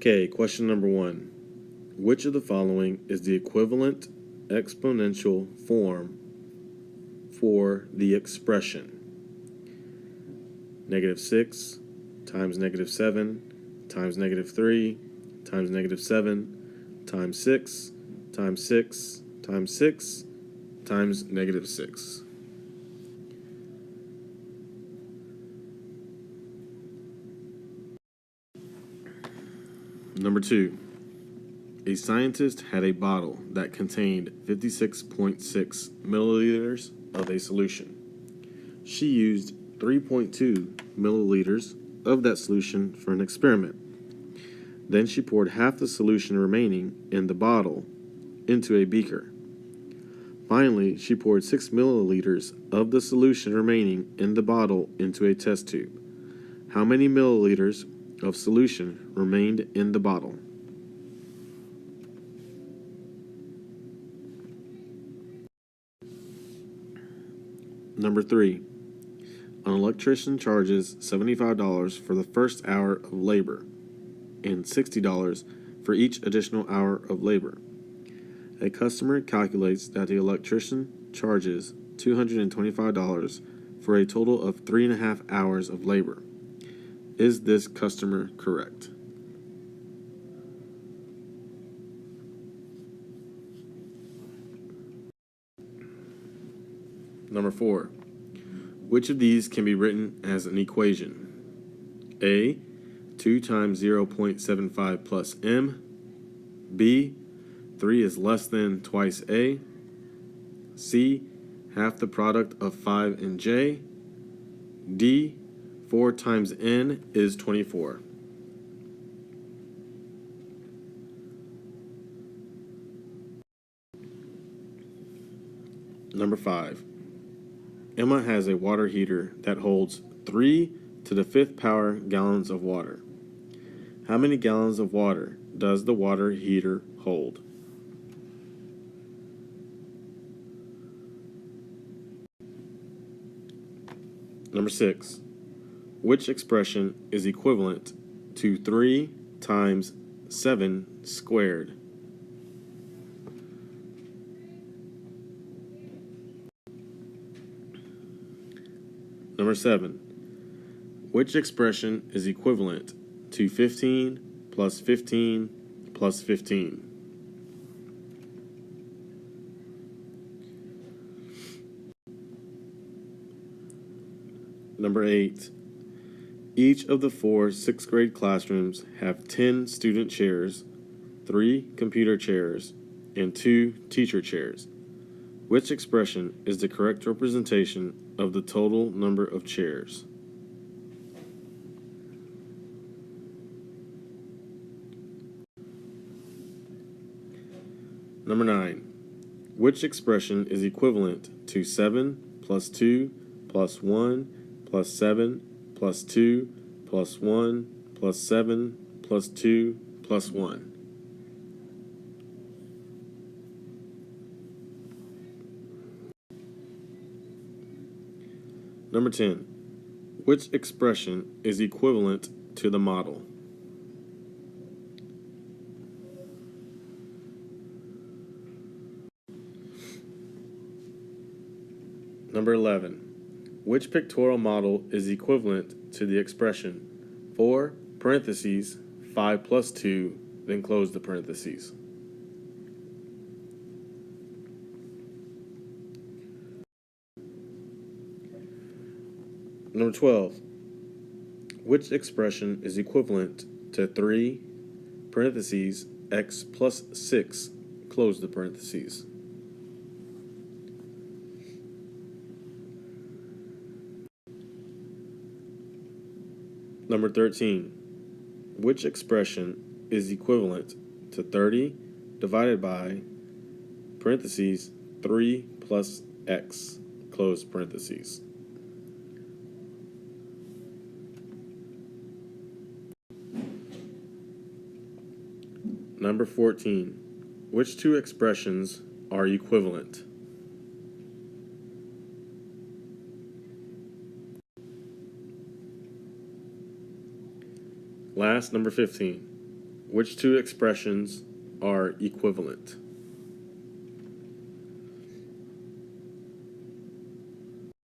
Okay, question number 1. Which of the following is the equivalent exponential form for the expression -6 times -7 times -3 times -7 times 6 times 6 times 6 times -6? Number 2. A scientist had a bottle that contained 56.6 milliliters of a solution. She used 3.2 milliliters of that solution for an experiment. Then she poured half the solution remaining in the bottle into a beaker. Finally, she poured 6 milliliters of the solution remaining in the bottle into a test tube. How many milliliters of solution remained in the bottle? Number 3. An electrician charges $75 for the first hour of labor and $60 for each additional hour of labor. A customer calculates that the electrician charges $225 for a total of 3.5 hours of labor. Is this customer correct? Number 4. Which of these can be written as an equation? A. 2 times 0.75 plus m. B. 3 is less than twice a. C. Half the product of 5 and j. D. 4 times n is 24. Number 5. Emma has a water heater that holds 3 to the 5th power gallons of water. How many gallons of water does the water heater hold? Number 6. Which expression is equivalent to 3 times 7 squared? Number 7. Which expression is equivalent to 15 plus 15 plus 15? Number 8. Each of the 4 6th grade classrooms have 10 student chairs, 3 computer chairs, and 2 teacher chairs. Which expression is the correct representation of the total number of chairs? Number 9. Which expression is equivalent to 7 plus 2 plus 1 plus 7 plus 2 plus 1 plus 7 plus 2 plus 1? Number 10. Which expression is equivalent to the model? Number 11. Which pictorial model is equivalent to the expression 4 parentheses 5 plus 2, then close the parentheses? Number 12. Which expression is equivalent to 3 parentheses x plus 6, close the parentheses? Number 13. Which expression is equivalent to 30 divided by parentheses 3 plus x, close parentheses? Number 14. Which two expressions are equivalent? Last, number 15. Which two expressions are equivalent?